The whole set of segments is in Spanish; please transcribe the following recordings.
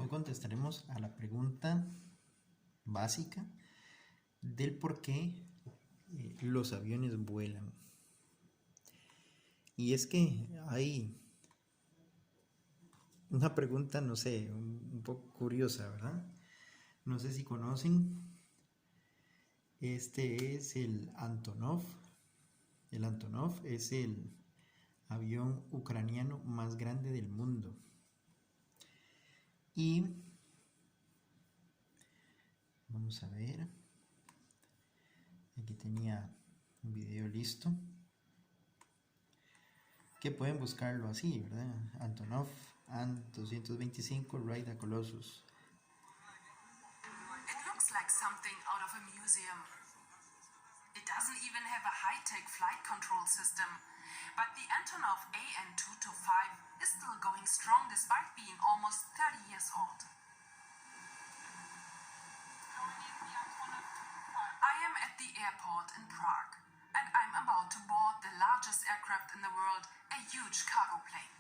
contestaremos a la pregunta básica del por qué los aviones vuelan. Y es que hay una pregunta, no sé, un poco curiosa, ¿verdad? No sé si conocen. Este es el Antonov. El Antonov es el avión ucraniano más grande del mundo. Y vamos a ver. Aquí tenía un video listo. Que pueden buscarlo así, ¿verdad? Antonov An-225 Ride a Colossus. It looks like something out of a museum. It doesn't even have a high-tech flight control system, but the Antonov AN-225 is still going strong despite being almost 30 years old. I am at the airport in Prague, and I'm about to board the largest aircraft in the world, a huge cargo plane.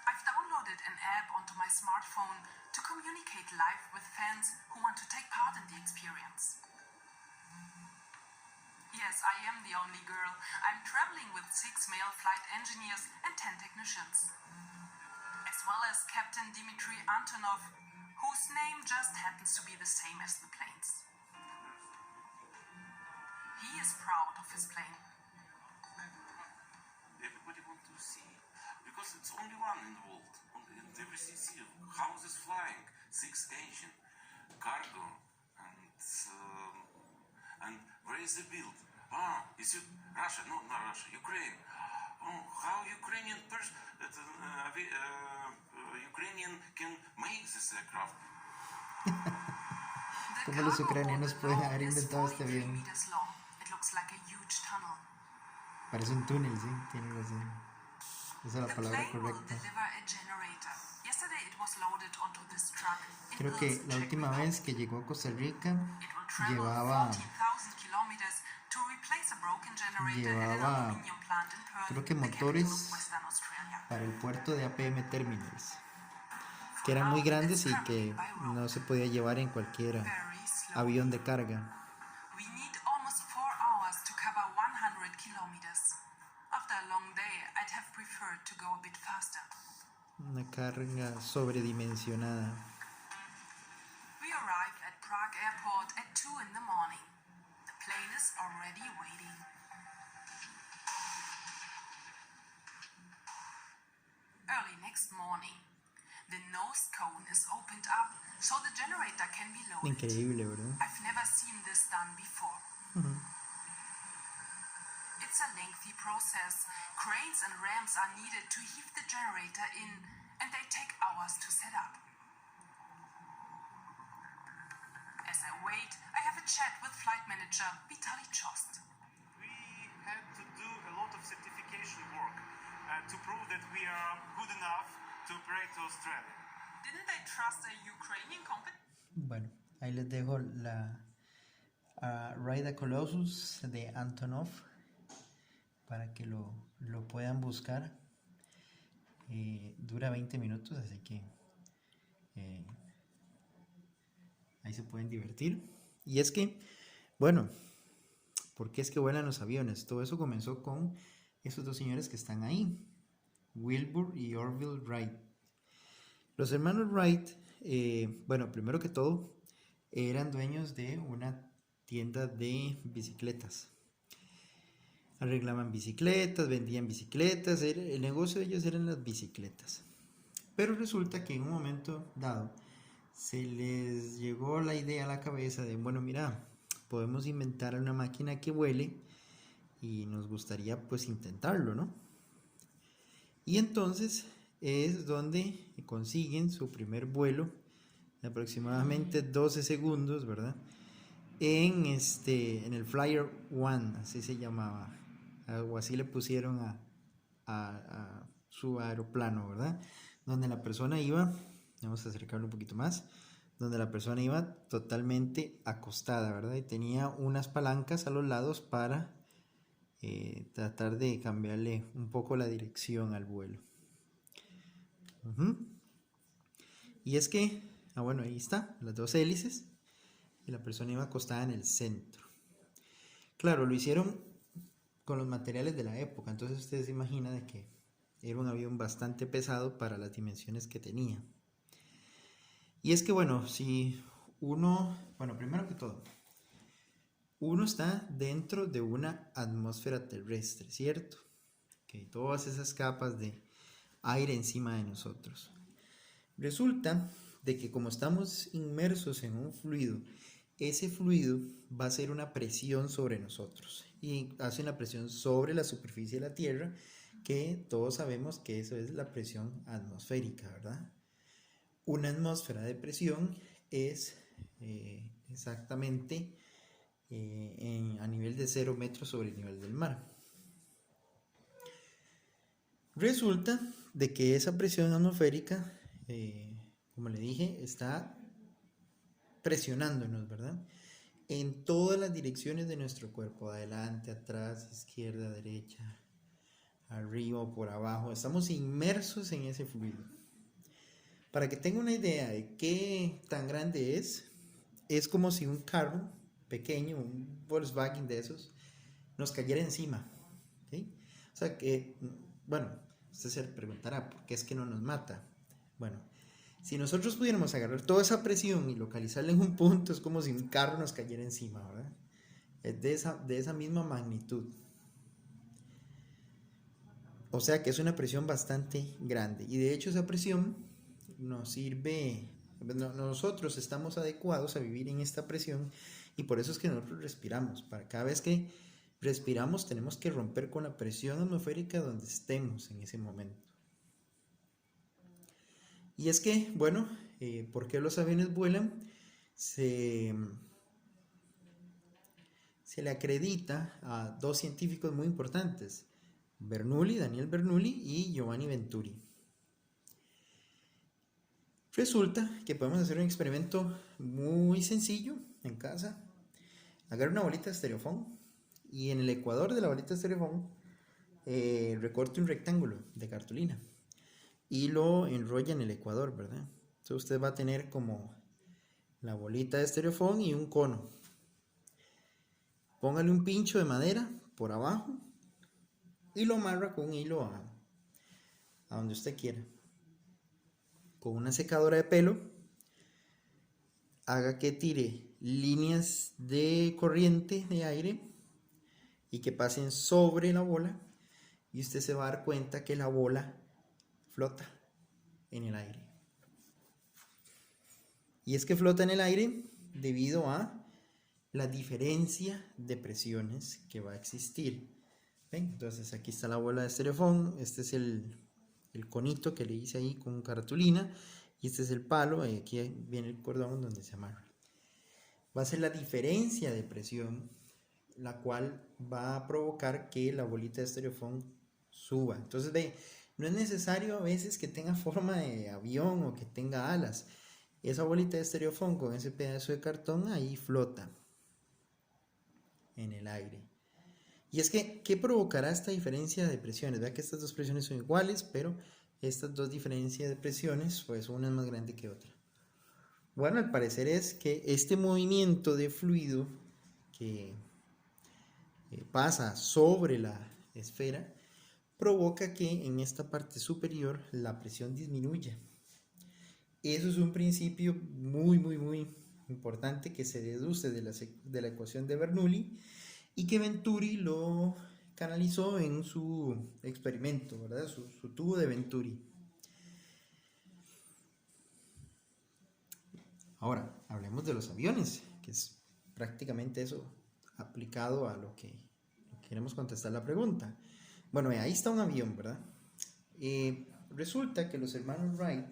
I've downloaded an app onto my smartphone to communicate live with fans who want to take part in the experience. Yes, I am the only girl. I'm traveling with 6 male flight engineers and 10 technicians, as well as Captain Dmitry Antonov, whose name just happens to be the same as the plane's. He is proud of his plane. Everybody wants to see, because it's only one in the world. And every see houses flying, 6 engine, cargo, and where is the build? Is it Russia? No, not Russia, Ukraine. How Ukrainian Ukrainian can make this aircraft? ¿Cómo los ucranianos pueden haber inventado este avión? Parece un túnel, sí, tiene razón. Esa es la palabra correcta. Creo que la última vez que llegó a Costa Rica llevaba creo que motores para el puerto de APM Terminals, que eran muy grandes y que no se podía llevar en cualquier avión de carga. Una carga sobredimensionada. We arrive at Prague Airport at 2 in the morning. The plane is already waiting. Early next morning, the nose cone is opened up so the generator can be loaded. Increíble, ¿verdad? I've never seen this done before. It's a lengthy process. Cranes and ramps are needed to heave the generator in, and they take hours to set up. As I wait, I have a chat with flight manager Vitaly Chost. We had to do a lot of certification work to prove that we are good enough to operate to Australia. Didn't they trust a Ukrainian company? Bueno, ahí les dejo la Ride a Colossus de Antonov para que lo puedan buscar. Dura 20 minutos, así que ahí se pueden divertir. Y es que, bueno, ¿por qué es que vuelan los aviones? Todo eso comenzó con esos dos señores que están ahí, Wilbur y Orville Wright. Los hermanos Wright, bueno, primero que todo, eran dueños de una tienda de bicicletas. Arreglaban bicicletas, vendían bicicletas, el negocio de ellos eran las bicicletas. Pero resulta que en un momento dado se les llegó la idea a la cabeza de, bueno, mira, podemos inventar una máquina que vuele y nos gustaría pues intentarlo, ¿no? Y entonces es donde consiguen su primer vuelo de aproximadamente 12 segundos, ¿verdad? En el Flyer One, así se llamaba, o así le pusieron a su aeroplano, ¿verdad? Donde la persona iba, vamos a acercarlo un poquito más, donde la persona iba totalmente acostada, ¿verdad? Y tenía unas palancas a los lados para tratar de cambiarle un poco la dirección al vuelo. Y es que, bueno, ahí está, las dos hélices, y la persona iba acostada en el centro. Claro, lo hicieron con los materiales de la época, entonces ustedes se imaginan de que era un avión bastante pesado para las dimensiones que tenía. Y es que, bueno, si uno, bueno, primero que todo, uno está dentro de una atmósfera terrestre, ¿cierto? Que todas esas capas de aire encima de nosotros. Resulta de que como estamos inmersos en un fluido, ese fluido va a hacer una presión sobre nosotros y hace una presión sobre la superficie de la Tierra, que todos sabemos que eso es la presión atmosférica, ¿verdad? Una atmósfera de presión es exactamente a nivel de 0 metros sobre el nivel del mar. Resulta de que esa presión atmosférica, como le dije, está presionándonos, ¿verdad? En todas las direcciones de nuestro cuerpo, adelante, atrás, izquierda, derecha, arriba o por abajo. Estamos inmersos en ese fluido. Para que tenga una idea de qué tan grande es como si un carro pequeño, un Volkswagen de esos, nos cayera encima. ¿Sí? O sea que, bueno, usted se preguntará, ¿por qué es que no nos mata? Bueno, si nosotros pudiéramos agarrar toda esa presión y localizarla en un punto, es como si un carro nos cayera encima, ¿verdad? Es de esa misma magnitud. O sea que es una presión bastante grande. Y de hecho esa presión nos sirve, nosotros estamos adecuados a vivir en esta presión y por eso es que nosotros respiramos. Para cada vez que respiramos tenemos que romper con la presión atmosférica donde estemos en ese momento. Y es que, bueno, ¿por qué los aviones vuelan? Se le acredita a dos científicos muy importantes, Daniel Bernoulli y Giovanni Venturi. Resulta que podemos hacer un experimento muy sencillo en casa. Agarra una bolita de estereofón y en el ecuador de la bolita de estereofón recorte un rectángulo de cartulina y lo enrolla en el ecuador, ¿verdad? Entonces usted va a tener como la bolita de estereofón y un cono. Póngale un pincho de madera por abajo y lo amarra con un hilo a donde usted quiera. Con una secadora de pelo, haga que tire líneas de corriente de aire y que pasen sobre la bola y usted se va a dar cuenta que la bola flota en el aire. Y es que flota en el aire debido a la diferencia de presiones que va a existir. ¿Ven? Entonces aquí está la bola de estereofón, este es el conito que le hice ahí con cartulina y este es el palo, y aquí viene el cordón donde se amarra. Va a ser la diferencia de presión la cual va a provocar que la bolita de estereofón suba. Entonces ve, no es necesario a veces que tenga forma de avión o que tenga alas. Esa bolita de estereofón con ese pedazo de cartón ahí flota en el aire. Y es que, ¿qué provocará esta diferencia de presiones? Vea que estas dos presiones son iguales, pero estas dos diferencias de presiones, pues una es más grande que otra. Bueno, al parecer es que este movimiento de fluido que pasa sobre la esfera provoca que en esta parte superior la presión disminuya. Eso es un principio muy importante que se deduce de la ecuación de Bernoulli y que Venturi lo canalizó en su experimento, ¿verdad? Su tubo de Venturi. Ahora, hablemos de los aviones, que es prácticamente eso aplicado a lo que queremos contestar la pregunta. Bueno, ahí está un avión, ¿verdad? Resulta que los hermanos Wright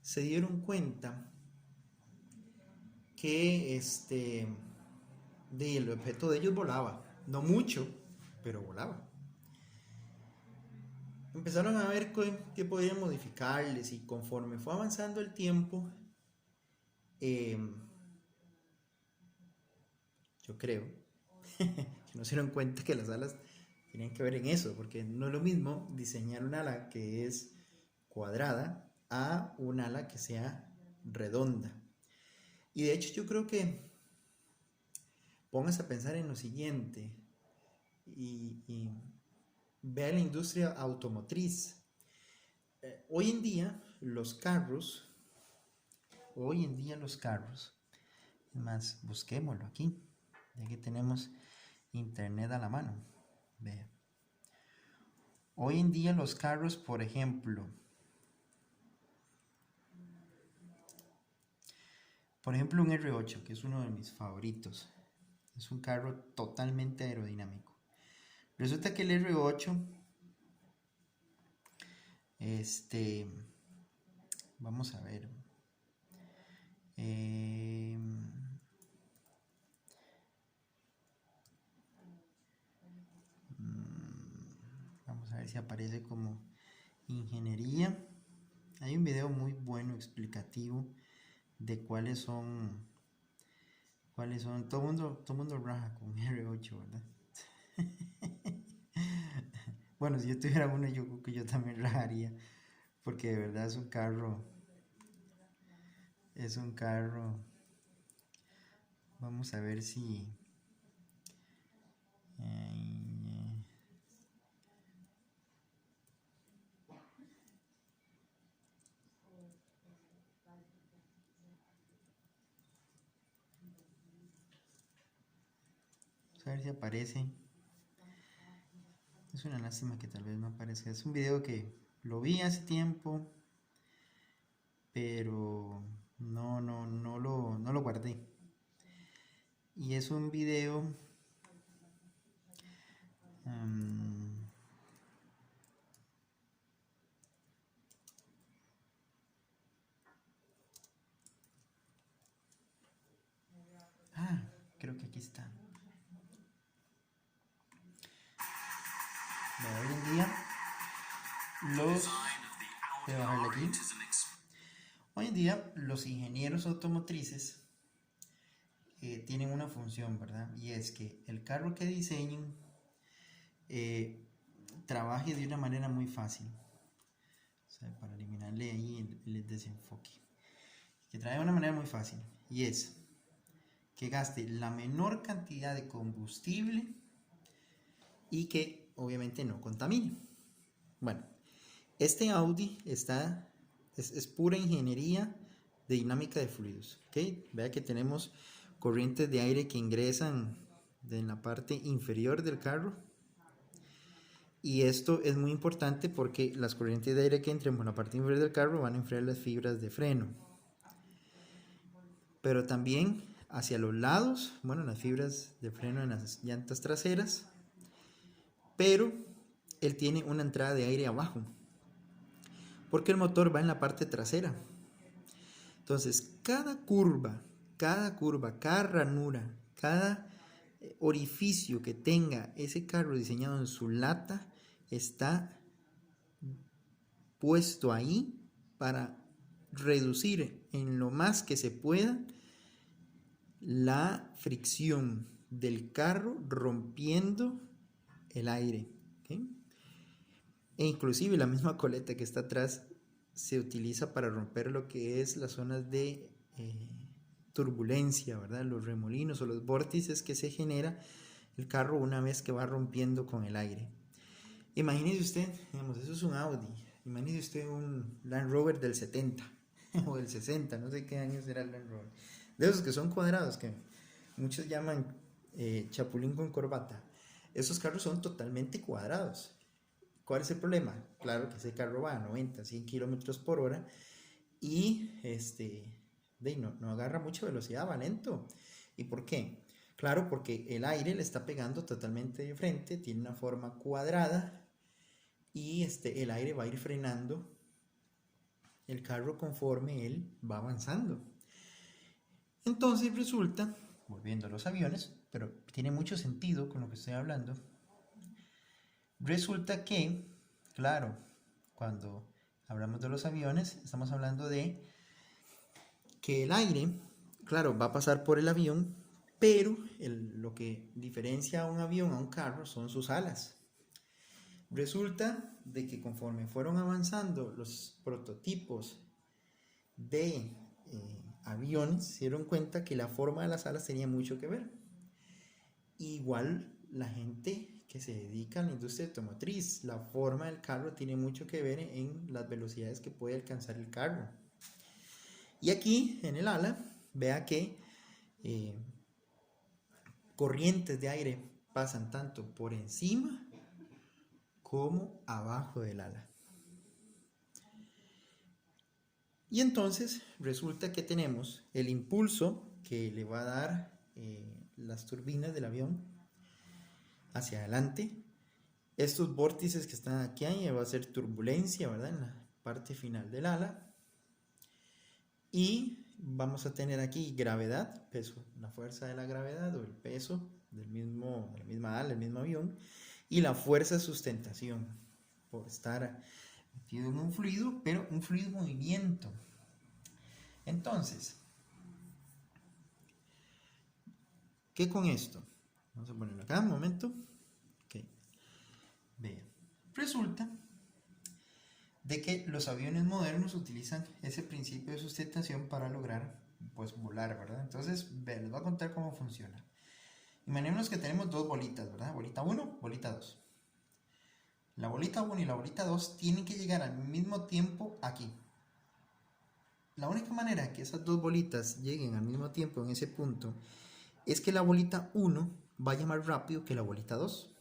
se dieron cuenta que el objeto de ellos volaba, no mucho, pero volaba. Empezaron a ver qué podían modificarles y conforme fue avanzando el tiempo, yo creo que no se dieron cuenta que las alas tenían que ver en eso, porque no es lo mismo diseñar un ala que es cuadrada a un ala que sea redonda. Y de hecho yo creo que póngase a pensar en lo siguiente y vea la industria automotriz. Hoy en día los carros, más busquémoslo aquí, ya que tenemos internet a la mano. Vea. Hoy en día los carros, por ejemplo, un R8, que es uno de mis favoritos, es un carro totalmente aerodinámico. Resulta que el R8, vamos a ver, vamos a ver si aparece como ingeniería. Hay un video muy bueno explicativo de cuáles son, todo mundo raja con R8, ¿verdad? Bueno, si yo tuviera uno, yo creo que yo también rajaría, porque de verdad es un carro, vamos a ver si, vamos a ver si aparece. Es una lástima que tal vez no aparezca. Es un video que lo vi hace tiempo, pero no lo guardé. Y es un video creo que aquí está. Hoy en día los ingenieros automotrices tienen una función, ¿verdad? Y es que el carro que diseñen trabaje de una manera muy fácil. O sea, para eliminarle ahí el desenfoque. Que trabaje de una manera muy fácil. Y es que gaste la menor cantidad de combustible y que obviamente no contamine. Bueno, este Audi es pura ingeniería de dinámica de fluidos. ¿Okay? Vea que tenemos corrientes de aire que ingresan en la parte inferior del carro. Y esto es muy importante porque las corrientes de aire que entren por la parte inferior del carro van a enfriar las fibras de freno. Pero también hacia los lados, bueno, las fibras de freno en las llantas traseras. Pero él tiene una entrada de aire abajo, porque el motor va en la parte trasera. Entonces, cada curva, cada ranura, cada orificio que tenga ese carro diseñado en su lata está puesto ahí para reducir en lo más que se pueda la fricción del carro rompiendo el aire. ¿Okay? E inclusive la misma coleta que está atrás se utiliza para romper lo que es las zonas de turbulencia, ¿verdad? Los remolinos o los vórtices que se genera el carro una vez que va rompiendo con el aire. Imagínese usted, digamos, eso es un Audi. Imagínese usted un Land Rover del 70 o del 60, no sé qué año será el Land Rover. De esos que son cuadrados, que muchos llaman chapulín con corbata. Esos carros son totalmente cuadrados. ¿Cuál es el problema? Claro que ese carro va a 90, 100 kilómetros por hora y no agarra mucha velocidad, va lento. ¿Y por qué? Claro, porque el aire le está pegando totalmente de frente, tiene una forma cuadrada y el aire va a ir frenando el carro conforme él va avanzando. Entonces resulta, volviendo a los aviones, pero tiene mucho sentido con lo que estoy hablando, resulta que, claro, cuando hablamos de los aviones, estamos hablando de que el aire, claro, va a pasar por el avión, pero lo que diferencia a un avión a un carro son sus alas. Resulta de que conforme fueron avanzando los prototipos de aviones se dieron cuenta que la forma de las alas tenía mucho que ver. Igual la gente que se dedica a la industria automotriz, la forma del carro tiene mucho que ver en las velocidades que puede alcanzar el carro. Y aquí en el ala, vea que corrientes de aire pasan tanto por encima como abajo del ala. Y entonces resulta que tenemos el impulso que le va a dar las turbinas del avión hacia adelante. Estos vórtices que están aquí va a ser turbulencia, ¿verdad? En la parte final del ala. Y vamos a tener aquí gravedad, peso, la fuerza de la gravedad o el peso de la misma ala, el mismo avión. Y la fuerza de sustentación por estar metido en un fluido, pero un fluido en movimiento. Entonces, ¿qué con esto? Vamos a ponerlo acá un momento. Okay. Vean, resulta de que los aviones modernos utilizan ese principio de sustentación para lograr pues volar, ¿verdad? Entonces, les voy a contar cómo funciona. Imaginémonos que tenemos dos bolitas, ¿verdad? Bolita 1, bolita 2. La bolita 1 y la bolita 2 tienen que llegar al mismo tiempo aquí. La única manera que esas dos bolitas lleguen al mismo tiempo en ese punto es que la bolita 1 vaya más rápido que la bolita 2.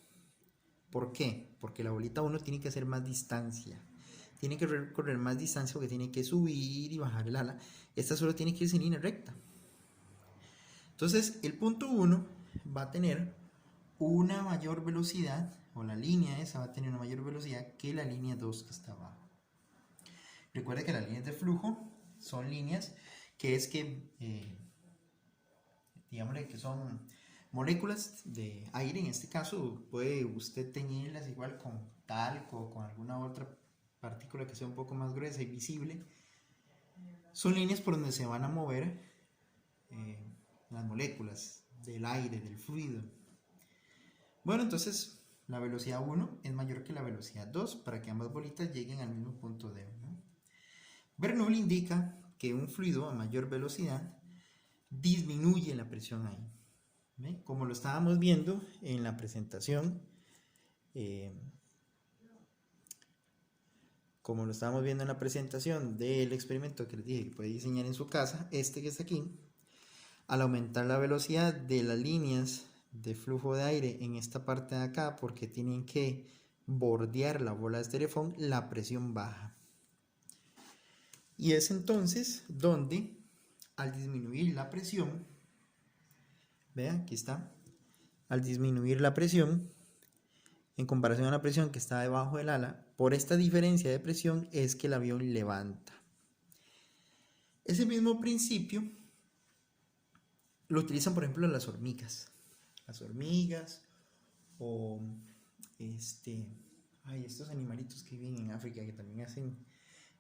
¿Por qué? Porque la bolita 1 tiene que hacer más distancia. Tiene que recorrer más distancia porque tiene que subir y bajar el ala. Esta solo tiene que irse en línea recta. Entonces, el punto 1 va a tener una mayor velocidad, o la línea esa va a tener una mayor velocidad que la línea 2 que está abajo. Recuerda que las líneas de flujo son líneas que digámosle que son moléculas de aire. En este caso puede usted teñirlas igual con talco o con alguna otra partícula que sea un poco más gruesa y visible. Son líneas por donde se van a mover las moléculas del aire, del fluido. Bueno, entonces la velocidad 1 es mayor que la velocidad 2 para que ambas bolitas lleguen al mismo punto D, ¿no? Bernoulli indica que un fluido a mayor velocidad disminuye la presión ahí. ¿Ve? Como lo estábamos viendo en la presentación, del experimento que les dije que puede diseñar en su casa, este que está aquí, al aumentar la velocidad de las líneas de flujo de aire en esta parte de acá, porque tienen que bordear la bola de estereofón, la presión baja. Y es entonces donde, al disminuir la presión, vean, aquí está, al disminuir la presión, en comparación a la presión que está debajo del ala, por esta diferencia de presión es que el avión levanta. Ese mismo principio lo utilizan, por ejemplo, las hormigas. Las hormigas o estos animalitos que viven en África que también hacen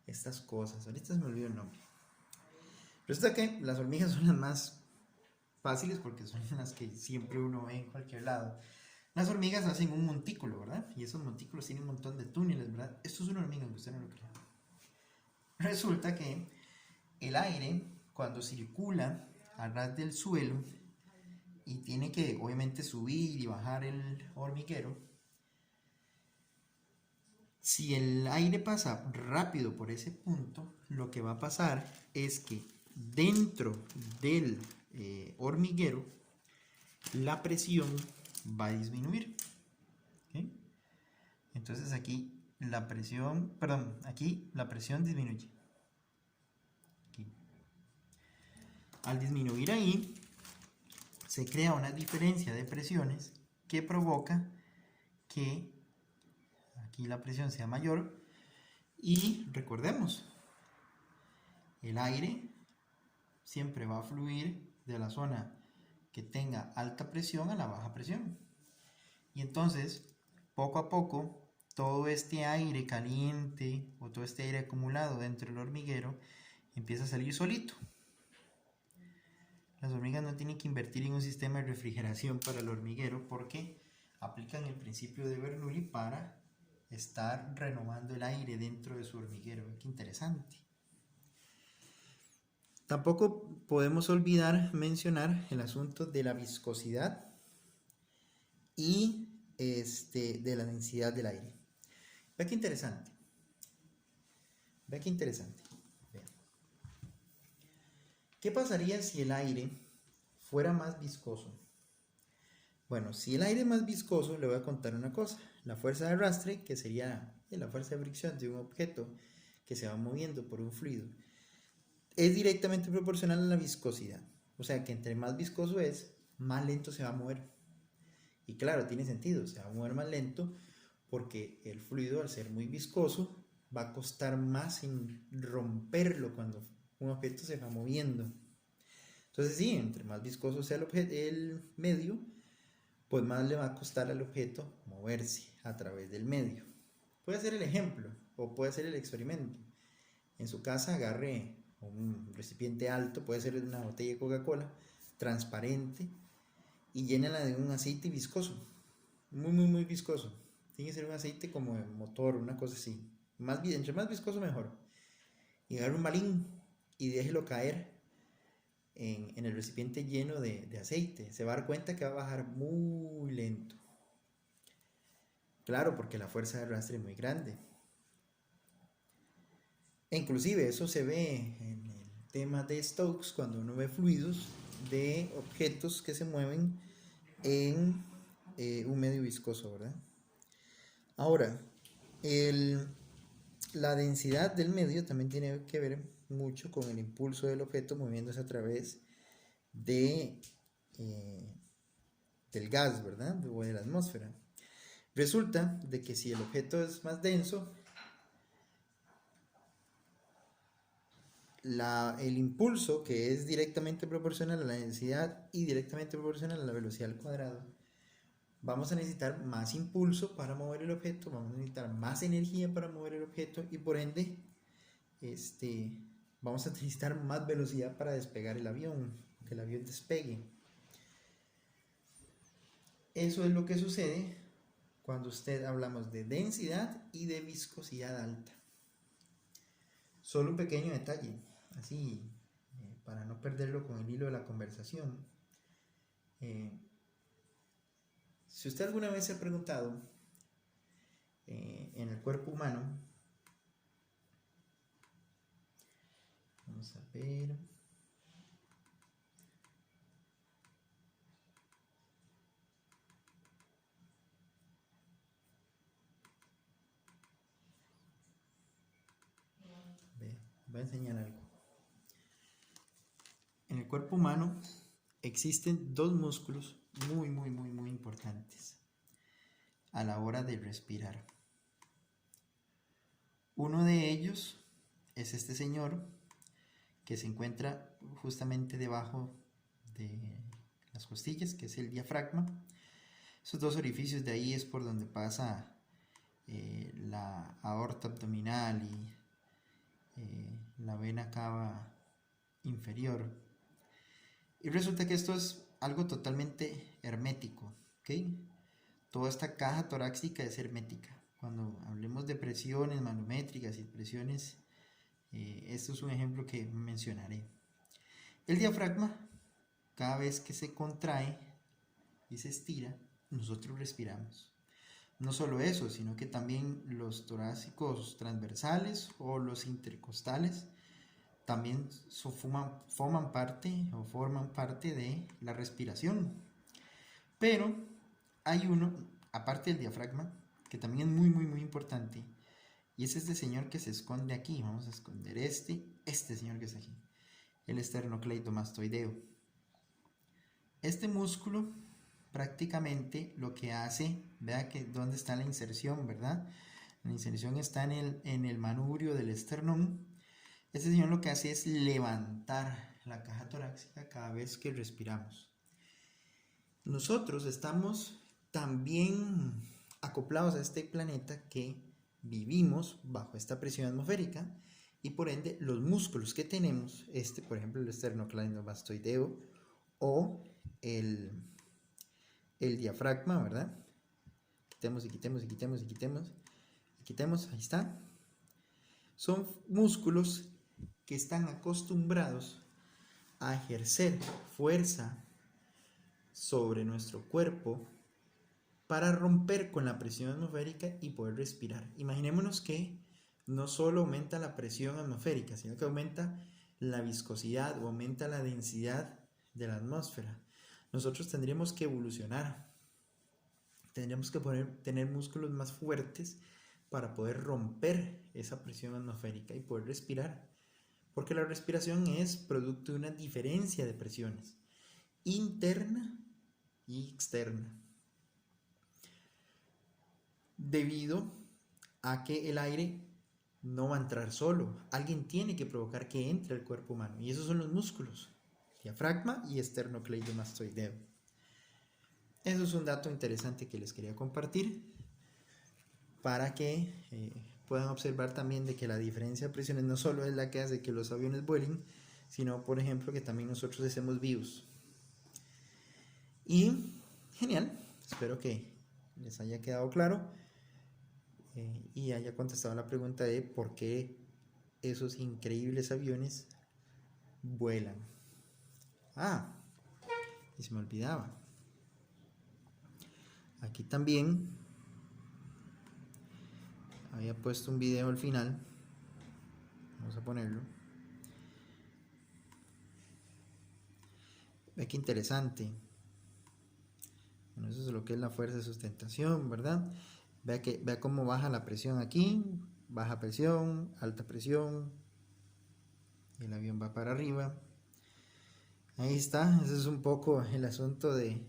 estas cosas. Ahorita se me olvidó el nombre. Resulta que las hormigas son las más fáciles porque son las que siempre uno ve en cualquier lado. Las hormigas hacen un montículo, ¿verdad? Y esos montículos tienen un montón de túneles, ¿verdad? Esto es una hormiga, aunque usted no lo crea. Resulta que el aire, cuando circula a ras del suelo y tiene que obviamente subir y bajar el hormiguero, si el aire pasa rápido por ese punto, lo que va a pasar es que dentro del hormiguero la presión va a disminuir. ¿Okay? Entonces aquí la presión disminuye. Aquí. Al disminuir ahí, se crea una diferencia de presiones que provoca que aquí la presión sea mayor. Y recordemos, el aire siempre va a fluir de la zona que tenga alta presión a la baja presión. Y entonces, poco a poco, todo este aire caliente o todo este aire acumulado dentro del hormiguero empieza a salir solito. Las hormigas no tienen que invertir en un sistema de refrigeración para el hormiguero porque aplican el principio de Bernoulli para estar renovando el aire dentro de su hormiguero. Qué interesante. Tampoco podemos olvidar mencionar el asunto de la viscosidad y de la densidad del aire. Vea qué interesante. Vea qué interesante. Vea. ¿Qué pasaría si el aire fuera más viscoso? Bueno, si el aire es más viscoso, le voy a contar una cosa. La fuerza de arrastre, que sería la fuerza de fricción de un objeto que se va moviendo por un fluido, es directamente proporcional a la viscosidad. O sea que entre más viscoso es, más lento se va a mover. Y claro, tiene sentido, se va a mover más lento porque el fluido, al ser muy viscoso, va a costar más en romperlo cuando un objeto se va moviendo. Entonces sí, entre más viscoso sea el medio, pues más le va a costar al objeto moverse a través del medio. Puede ser el ejemplo o puede ser el experimento. En su casa agarre un recipiente alto, puede ser una botella de Coca-Cola, transparente, y llénala de un aceite viscoso, muy viscoso. Tiene que ser un aceite como de motor, una cosa así. Entre más viscoso mejor. Y agarre un balín y déjelo caer en el recipiente lleno de aceite. Se va a dar cuenta que va a bajar muy lento. Claro, porque la fuerza de arrastre es muy grande. E inclusive eso se ve en el tema de Stokes cuando uno ve fluidos de objetos que se mueven en un medio viscoso, ¿verdad? Ahora, la densidad del medio también tiene que ver mucho con el impulso del objeto moviéndose a través del gas, ¿verdad? O de la atmósfera. Resulta de que si el objeto es más denso, el impulso, que es directamente proporcional a la densidad y directamente proporcional a la velocidad al cuadrado, vamos a necesitar más impulso para mover el objeto, vamos a necesitar más energía para mover el objeto y por ende vamos a necesitar más velocidad para despegar el avión, que el avión despegue. Eso es lo que sucede cuando hablamos de densidad y de viscosidad alta. Solo un pequeño detalle, así para no perderlo con el hilo de la conversación. Si usted alguna vez se ha preguntado en el cuerpo humano, vamos a ver, voy a enseñar algo. En el cuerpo humano existen dos músculos muy importantes a la hora de respirar. Uno de ellos es este señor que se encuentra justamente debajo de las costillas, que es el diafragma. Esos dos orificios de ahí es por donde pasa la aorta abdominal y la vena cava inferior. Y resulta que esto es algo totalmente hermético, ¿ok? Toda esta caja torácica es hermética. Cuando hablemos de presiones manométricas y presiones, esto es un ejemplo que mencionaré. El diafragma, cada vez que se contrae y se estira, nosotros respiramos. No solo eso, sino que también los torácicos transversales o los intercostales también forman parte de la respiración. Pero hay uno, aparte del diafragma, que también es muy importante, y es este señor que se esconde aquí. Vamos a esconder este señor que está aquí, el esternocleidomastoideo. Este músculo prácticamente lo que hace, vea que dónde está la inserción, ¿verdad? La inserción está en el manubrio del esternón. Este señor lo que hace es levantar la caja torácica cada vez que respiramos. Nosotros estamos también acoplados a este planeta que vivimos bajo esta presión atmosférica y por ende los músculos que tenemos, por ejemplo el esternocleidomastoideo o el diafragma, ¿verdad? Quitemos, ahí está. Son músculos que están acostumbrados a ejercer fuerza sobre nuestro cuerpo para romper con la presión atmosférica y poder respirar. Imaginémonos que no solo aumenta la presión atmosférica, sino que aumenta la viscosidad o aumenta la densidad de la atmósfera. Nosotros tendríamos que evolucionar, tendríamos que tener músculos más fuertes para poder romper esa presión atmosférica y poder respirar, porque la respiración es producto de una diferencia de presiones interna y externa, debido a que el aire no va a entrar solo, alguien tiene que provocar que entre al cuerpo humano, y esos son los músculos, diafragma y esternocleidomastoideo. Eso es un dato interesante que les quería compartir para que puedan observar también de que la diferencia de presiones no solo es la que hace que los aviones vuelen, sino por ejemplo que también nosotros hacemos vivos. Y genial, espero que les haya quedado claro y haya contestado la pregunta de por qué esos increíbles aviones vuelan. Y se me olvidaba, aquí también había puesto un video al final, vamos a ponerlo. Ve que interesante. Bueno, eso es lo que es la fuerza de sustentación, ¿verdad? Vea cómo baja la presión aquí, baja presión, alta presión, el avión va para arriba. Ahí está, ese es un poco el asunto de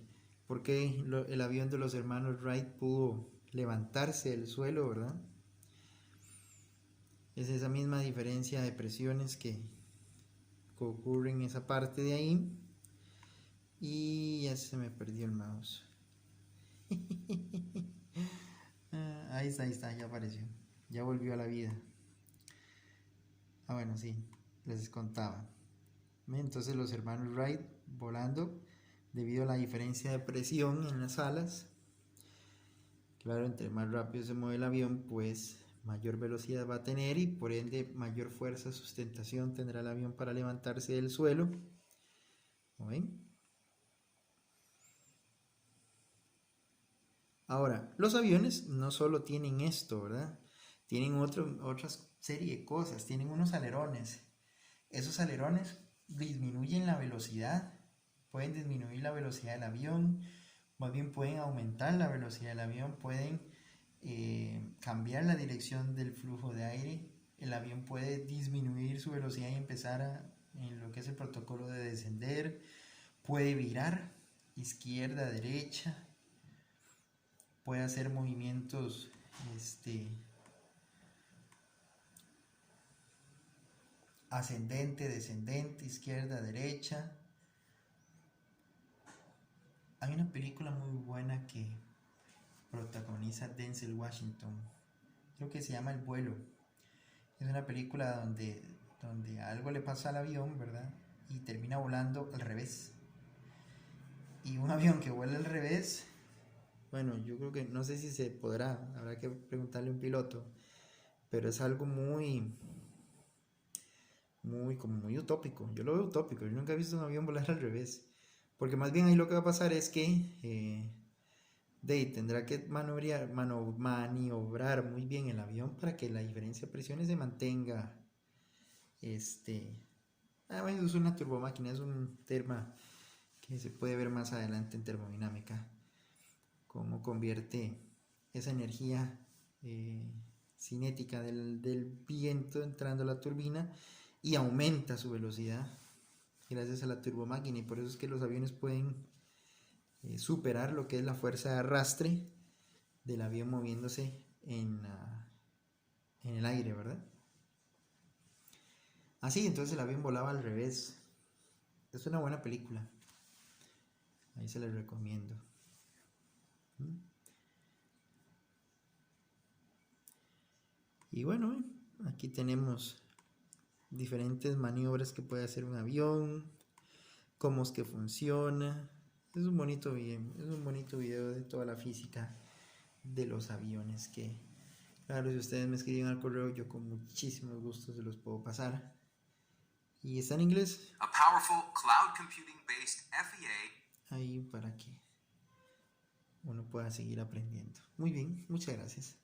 por qué el avión de los hermanos Wright pudo levantarse del suelo, ¿verdad? Es esa misma diferencia de presiones que ocurre en esa parte de ahí. Y ya se me perdió el mouse. Ahí está, ya apareció. Ya volvió a la vida. Bueno, sí, les contaba. Entonces los hermanos Wright volando debido a la diferencia de presión en las alas. Claro, entre más rápido se mueve el avión, pues mayor velocidad va a tener y por ende mayor fuerza de sustentación tendrá el avión para levantarse del suelo. ¿Lo ven? Ahora, los aviones no solo tienen esto, ¿verdad? Tienen otra serie de cosas, tienen unos alerones. Esos alerones disminuyen la velocidad, pueden disminuir la velocidad del avión, más bien pueden aumentar la velocidad del avión, pueden cambiar la dirección del flujo de aire, el avión puede disminuir su velocidad y empezar en lo que es el protocolo de descender, puede virar izquierda, derecha, puede hacer movimientos ascendente, descendente, izquierda, derecha. Hay una película muy buena que protagoniza Denzel Washington, creo que se llama El vuelo. Es una película donde algo le pasa al avión, ¿verdad? Y termina volando al revés. Y un avión que vuela al revés, bueno, yo creo que no sé si se podrá, habrá que preguntarle a un piloto, pero es algo muy utópico. Yo lo veo utópico, yo nunca he visto un avión volar al revés, porque más bien ahí lo que va a pasar es que tendrá que maniobrar muy bien el avión para que la diferencia de presiones se mantenga. Bueno, es una turbomáquina, es un tema que se puede ver más adelante en termodinámica, cómo convierte esa energía cinética del viento entrando a la turbina y aumenta su velocidad gracias a la turbomáquina, y por eso es que los aviones pueden superar lo que es la fuerza de arrastre del avión moviéndose en el aire, ¿verdad? Así, entonces el avión volaba al revés. Es una buena película, ahí se les recomiendo. Y bueno, aquí tenemos diferentes maniobras que puede hacer un avión, cómo es que funciona. Es un bonito video de toda la física de los aviones que, claro, si ustedes me escriben al correo, yo con muchísimos gustos se los puedo pasar. ¿Y está en inglés? A powerful cloud computing-based FEA. Ahí para que uno pueda seguir aprendiendo. Muy bien, muchas gracias.